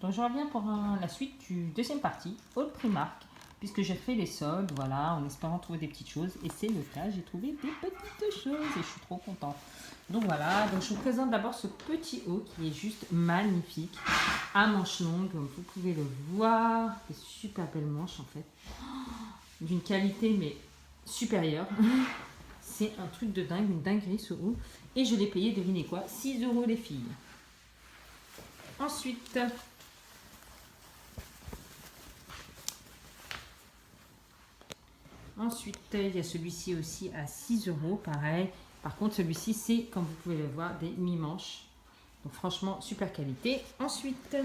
Donc je reviens pour la suite du deuxième partie, haul Primark, puisque j'ai fait les soldes, voilà, en espérant trouver des petites choses. Et c'est le cas, j'ai trouvé des petites choses et je suis trop contente. Donc voilà, donc je vous présente d'abord ce petit haut qui est juste magnifique, à manches longues, comme vous pouvez le voir. Des super belles manches en fait, d'une qualité mais supérieure. C'est un truc de dingue, une dinguerie ce haut. Et je l'ai payé, devinez quoi, 6 € les filles. Ensuite, il y a celui-ci aussi à 6 €, pareil. Par contre, celui-ci, c'est, comme vous pouvez le voir, des mi-manches. Donc franchement, super qualité. Ensuite,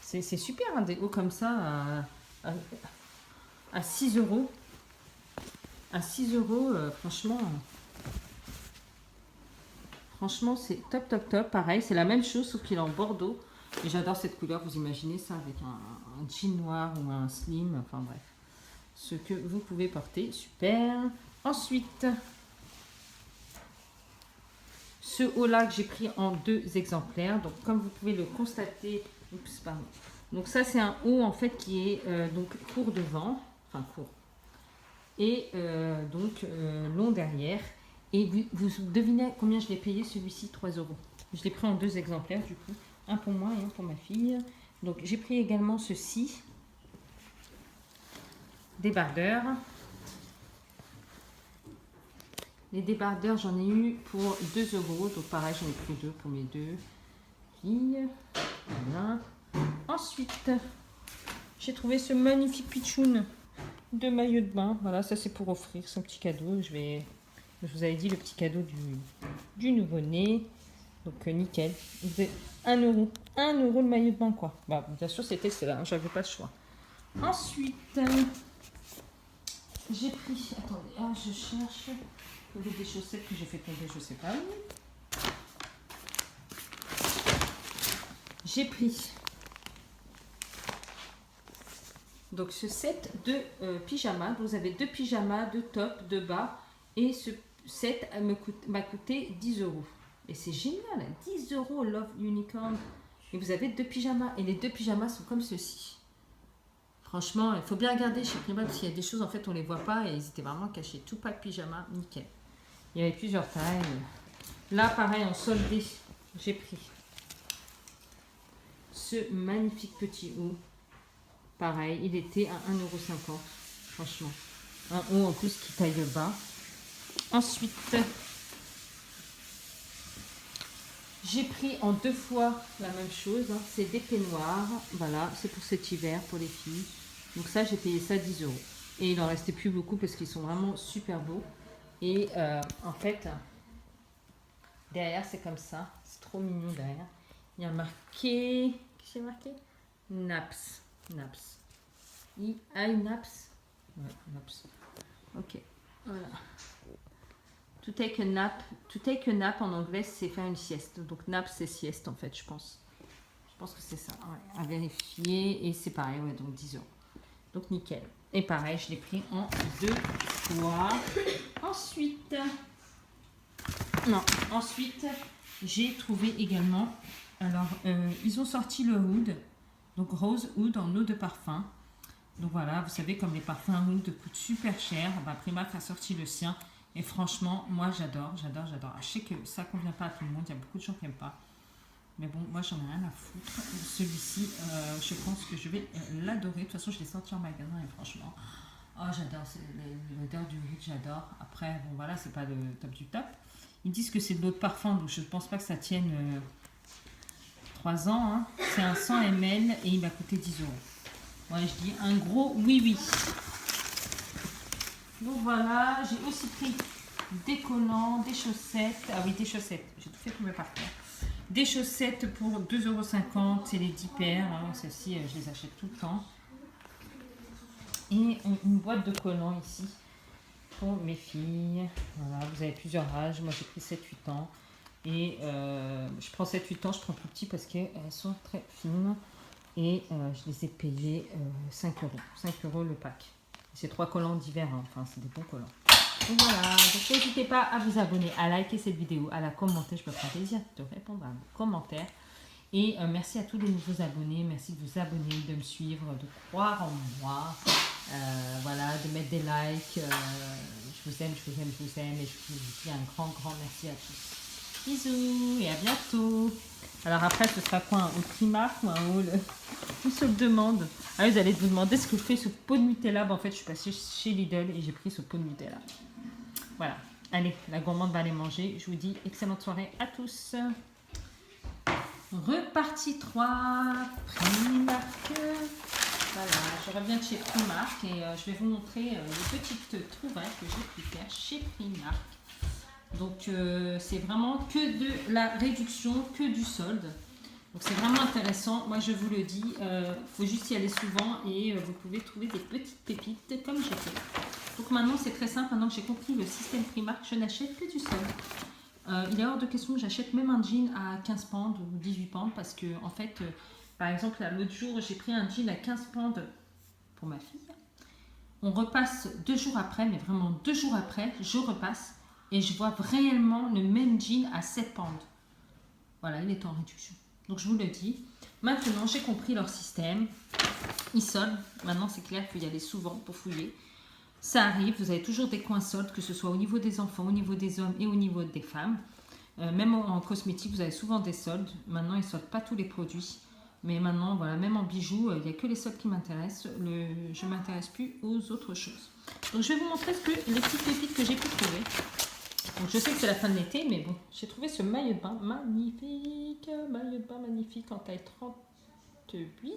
c'est super, hein, des hauts comme ça à 6 €. À 6 €, franchement, c'est top, top, top. Pareil, c'est la même chose, sauf qu'il est en bordeaux. Et j'adore cette couleur. Vous imaginez ça avec un jean noir ou un slim. Enfin bref, ce que vous pouvez porter. Super. Ensuite, ce haut-là que j'ai pris en 2 exemplaires. Donc, comme vous pouvez le constater, oups, pardon. Donc ça, c'est un haut en fait qui est donc court devant, enfin court, et long derrière. Et vous devinez combien je l'ai payé celui-ci? 3 €. Je l'ai pris en 2 exemplaires du coup, un pour moi et un pour ma fille. Donc j'ai pris également ceci, débardeurs. Les débardeurs, j'en ai eu pour 2 €. Donc pareil, j'en ai pris 2 pour mes 2 filles. Voilà. Ensuite, j'ai trouvé ce magnifique pitchoun de maillot de bain. Voilà, ça c'est pour offrir son petit cadeau. Je vous avais dit le petit cadeau du nouveau-né. Donc nickel. Vous avez 1 €. 1 € le maillot de bain quoi. Bah, bien sûr c'était cela, hein, j'avais pas le choix. Ensuite, j'ai pris... Attendez, je cherche. Il y a des chaussettes que j'ai fait tomber, je sais pas où. J'ai pris donc ce set de pyjamas. Vous avez 2 pyjamas, 2 tops, 2 bas. Et ce set m'a coûté 10 €. Et c'est génial, 10 € Love Unicorn. Et vous avez 2 pyjamas. Et les 2 pyjamas sont comme ceci. Franchement, il faut bien regarder chez Primark parce qu'il y a des choses, en fait, on les voit pas. Et ils étaient vraiment cachés. Tout pack pyjama, nickel. Il y avait plusieurs tailles. Là, pareil, en soldé, j'ai pris ce magnifique petit haut. Pareil, il était à 1,50 €. Franchement. Un haut en plus qui taille bas. Ensuite, j'ai pris en 2 fois la même chose. Hein. C'est des peignoirs. Voilà, c'est pour cet hiver, pour les filles. Donc ça, j'ai payé ça 10 €. Et il n'en restait plus beaucoup parce qu'ils sont vraiment super beaux. Et en fait, derrière, c'est comme ça. C'est trop mignon derrière. Il y a marqué... Qu'est-ce qu'il y a marqué? Naps. Naps. Naps. Ouais, Naps. Ok. Voilà. To take a nap en anglais, c'est faire une sieste. Donc nap, c'est sieste en fait, je pense. Je pense que c'est ça. Ouais, à vérifier. Et c'est pareil, ouais, donc 10 €. Donc nickel. Et pareil, je l'ai pris en 2 fois. Ensuite, j'ai trouvé également. Alors, ils ont sorti le oud. Donc rose oud en eau de parfum. Donc voilà, vous savez, comme les parfums oud coûtent super cher, bah, Primark a sorti le sien. Et franchement, moi j'adore, j'adore, j'adore. Je sais que ça ne convient pas à tout le monde, il y a beaucoup de gens qui n'aiment pas. Mais bon, moi j'en ai rien à foutre. Celui-ci, je pense que je vais l'adorer. De toute façon, je l'ai sorti en magasin et franchement, oh j'adore, l'odeur du oud, j'adore. Après, bon voilà, c'est pas le top du top. Ils disent que c'est de l'eau de parfum, donc je ne pense pas que ça tienne 3 ans. Hein. C'est un 100 ml et il m'a coûté 10 €. Ouais, je dis un gros oui. Donc voilà, j'ai aussi pris des collants, des chaussettes. Ah oui, des chaussettes. J'ai tout fait tomber par terre. Des chaussettes pour 2,50 €. C'est les 10 paires. Hein. Celles-ci, je les achète tout le temps. Et une boîte de collants ici pour mes filles. Voilà, vous avez plusieurs âges. Moi, j'ai pris 7-8 ans. Et je prends 7-8 ans, je prends plus petit parce qu'elles sont très fines. Et je les ai payées 5 €. 5 € le pack. C'est 3 collants d'hiver, hein. Enfin c'est des bons collants. Donc voilà, donc n'hésitez pas à vous abonner, à liker cette vidéo, à la commenter. Je me ferai plaisir de répondre à vos commentaires. Et merci à tous les nouveaux abonnés. Merci de vous abonner, de me suivre, de croire en moi. Voilà, de mettre des likes. Je vous aime, je vous aime, je vous aime. Et je vous dis un grand, grand merci à tous. Bisous et à bientôt. Alors après, ce sera quoi, un haul Primark ou un haul Tout se le demande. Ah, vous allez vous demander ce que je fais ce pot de Nutella. En fait, je suis passée chez Lidl et j'ai pris ce pot de Nutella. Voilà. Allez, la gourmande va aller manger. Je vous dis excellente soirée à tous. Repartie 3, Primark. Voilà, je reviens de chez Primark et je vais vous montrer les petites trouvailles que j'ai pu faire chez Primark. Donc c'est vraiment que de la réduction, que du solde. Donc c'est vraiment intéressant. Moi je vous le dis, faut juste y aller souvent et vous pouvez trouver des petites pépites comme j'ai fait. Donc maintenant c'est très simple, maintenant que j'ai compris le système Primark, je n'achète que du solde. Il est hors de question que j'achète même un jean à 15 pounds ou 18 pounds parce que en fait, par exemple l'autre jour j'ai pris un jean à 15 pounds pour ma fille. On repasse 2 jours après, mais vraiment 2 jours après, je repasse. Et je vois réellement le même jean à 7 pounds. Voilà, il est en réduction. Donc je vous le dis. Maintenant, j'ai compris leur système. Ils soldent. Maintenant, c'est clair qu'il faut y aller souvent pour fouiller. Ça arrive, vous avez toujours des coins soldes, que ce soit au niveau des enfants, au niveau des hommes et au niveau des femmes. Même en cosmétique, vous avez souvent des soldes. Maintenant, ils ne soldent pas tous les produits. Mais maintenant, voilà, même en bijoux, il n'y a que les soldes qui m'intéressent. Je ne m'intéresse plus aux autres choses. Donc, je vais vous montrer les petites pépites que j'ai pu trouver. Donc je sais que c'est la fin de l'été, mais bon, j'ai trouvé ce maillot de bain magnifique en taille 38.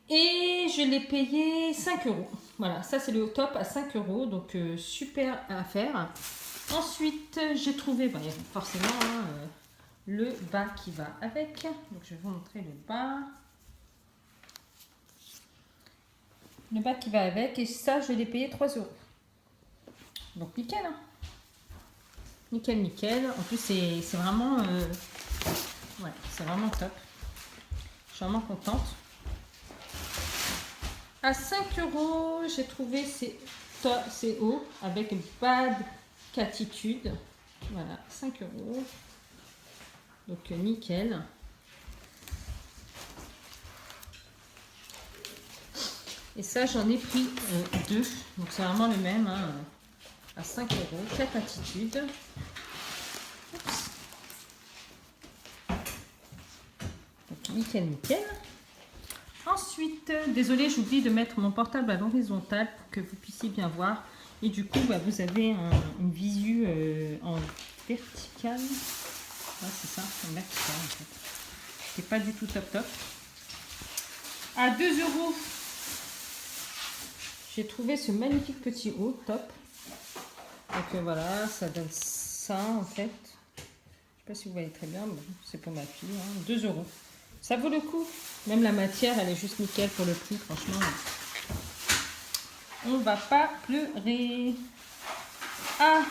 Et je l'ai payé 5 €. Voilà, ça c'est le top à 5 €, donc super affaire. Ensuite, j'ai trouvé, forcément, le bas qui va avec. Donc je vais vous montrer le bas. Le bas qui va avec, et ça je l'ai payé 3 €. Donc nickel, hein. Nickel, nickel. En plus, c'est vraiment, ouais, c'est vraiment top. Je suis vraiment contente. À 5 €, j'ai trouvé ces hauts avec Bad Catitude. Voilà, 5 €. Donc nickel. Et ça, j'en ai pris 2. Donc c'est vraiment le même, hein, à 5 €. Quatre attitudes. Nickel, nickel. Ensuite, désolé, j'oublie de mettre mon portable à l'horizontale pour que vous puissiez bien voir. Et du coup, vous avez une visu en verticale. Ouais, c'est ça, en verticale en fait. C'est pas du tout top top. À 2 €, j'ai trouvé ce magnifique petit haut top. Donc voilà, ça donne ça en fait. Je sais pas si vous voyez très bien, mais c'est pour ma fille. Hein. 2 €. Ça vaut le coup. Même la matière, elle est juste nickel pour le prix, franchement. On va pas pleurer. Ah!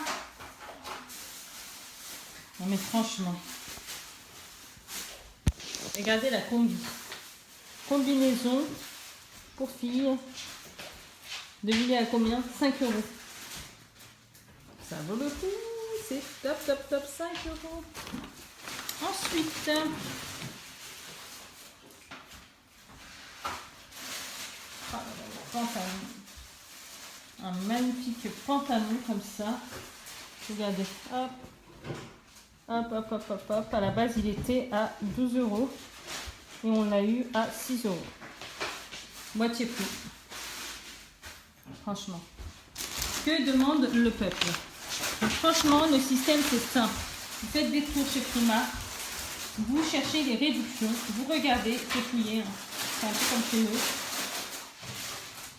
Non mais franchement. Regardez la combi. Combinaison pour filles. Devinez à combien? 5 €. Ça vaut le coup. C'est top, top, top. 5 €. Ensuite... pantalon. Un magnifique pantalon comme ça. Regardez, hop, hop, hop, hop, hop, hop. À la base, il était à 12 € et on l'a eu à 6 €. Moitié prix. Franchement. Que demande le peuple? Donc, franchement, le système, c'est simple. Vous faites des tours chez Primark, vous cherchez les réductions, vous regardez, c'est fouillé. Hein. C'est un peu comme chez nous.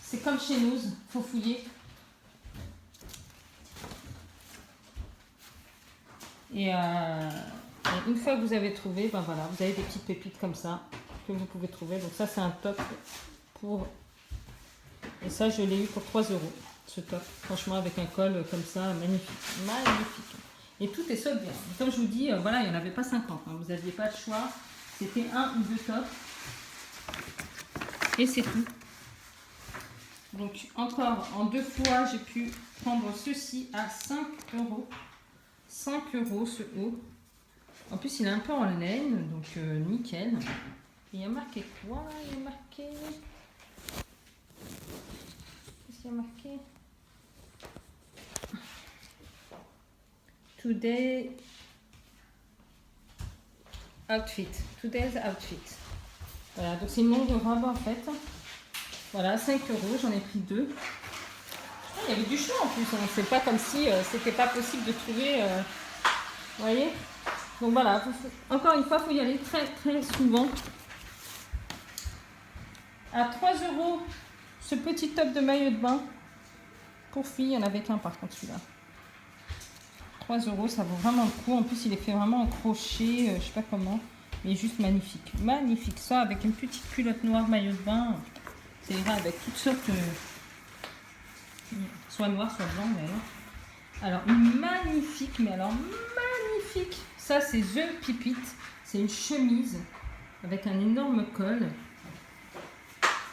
C'est comme chez nous, il faut fouiller. Et une fois que vous avez trouvé, voilà, vous avez des petites pépites comme ça que vous pouvez trouver. Donc ça, c'est un top pour... Et ça, je l'ai eu pour 3 €, ce top. Franchement, avec un col comme ça, magnifique. Magnifique. Et tout est solde bien. Comme je vous dis, voilà, il n'y en avait pas 50. Hein. Vous n'aviez pas le choix. C'était 1 ou 2 tops. Et c'est tout. Donc encore en 2 fois, j'ai pu prendre ceci à 5 euros. 5 euros ce haut. En plus, il est un peu en laine, donc nickel. Et il y a marqué quoi? Il y a marqué... Qu'est-ce qu'il y a marqué? Today outfit. Today's outfit. Voilà, donc c'est une longue robe en fait. Voilà, 5 euros, j'en ai pris 2. Il y avait du choix en plus, hein. C'est pas comme si c'était pas possible de trouver. Vous voyez? Donc voilà, encore une fois, il faut y aller très très souvent. À 3 euros, ce petit top de maillot de bain. Pour filles, il y en avait qu'un par contre celui-là. 3 euros, ça vaut vraiment le coup. En plus, il est fait vraiment en crochet, je sais pas comment. Mais juste magnifique. Magnifique. Ça, avec une petite culotte noire maillot de bain, ça ira avec toutes sortes. Soit noir, soit blanc, mais alors magnifique, mais alors magnifique. Ça, c'est The Pipit. C'est une chemise avec un énorme col.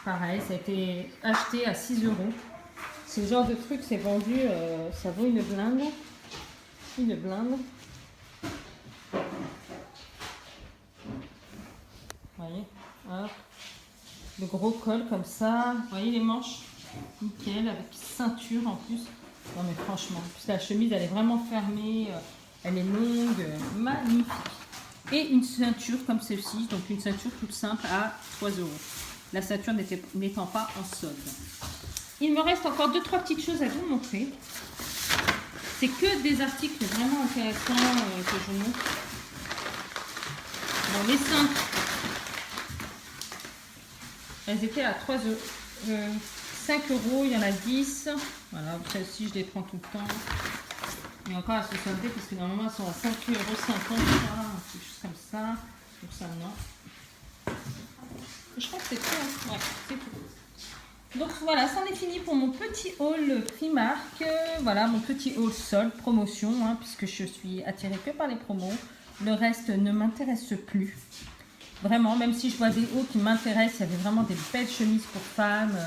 Pareil, ça a été acheté à 6 euros. Ce genre de truc, c'est vendu, ça vaut une blinde. Une blinde. Vous voyez, hop. Le gros col comme ça. Vous voyez les manches? Nickel, avec ceinture en plus. Non mais franchement, en plus la chemise elle est vraiment fermée, elle est longue, magnifique. Et une ceinture comme celle-ci, donc une ceinture toute simple à 3 euros. La ceinture n'étant pas en solde. Il me reste encore 2-3 petites choses à vous montrer. C'est que des articles vraiment intéressants que je vous montre. Bon, les 5, elles étaient à 5 euros, il y en a 10. Voilà, celles-ci je les prends tout le temps. Et encore elles sont soldées parce que normalement elles sont à 5,50 €, quelque chose comme ça. Donc ça non. Je crois que c'est tout. Hein. Ouais, c'est tout. Donc voilà, c'en est fini pour mon petit haul Primark. Voilà, mon petit haul solde, promotion, hein, puisque je suis attirée que par les promos. Le reste ne m'intéresse plus. Vraiment, même si je vois des hauts qui m'intéressent, il y avait vraiment des belles chemises pour femmes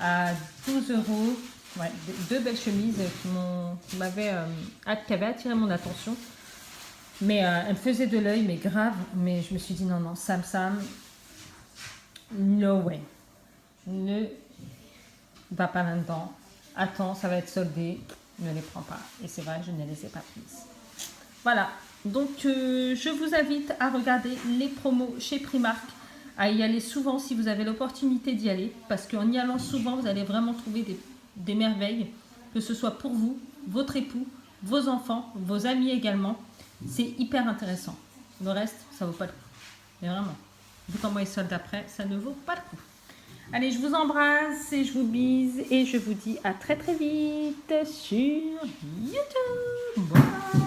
à 12 euros. Ouais, 2 belles chemises qui avaient attiré mon attention. Mais elles me faisaient de l'œil, mais grave. Mais je me suis dit non, non, Sam, no way. Ne va pas là-dedans. Attends, ça va être soldé. Ne les prends pas. Et c'est vrai, je ne les ai pas prises. Voilà. Donc, je vous invite à regarder les promos chez Primark, à y aller souvent si vous avez l'opportunité d'y aller, parce qu'en y allant souvent, vous allez vraiment trouver des merveilles, que ce soit pour vous, votre époux, vos enfants, vos amis également. C'est hyper intéressant. Le reste, ça vaut pas le coup. Mais vraiment, vu comment ils soldent après, ça ne vaut pas le coup. Allez, je vous embrasse et je vous bise et je vous dis à très très vite sur YouTube. Bye.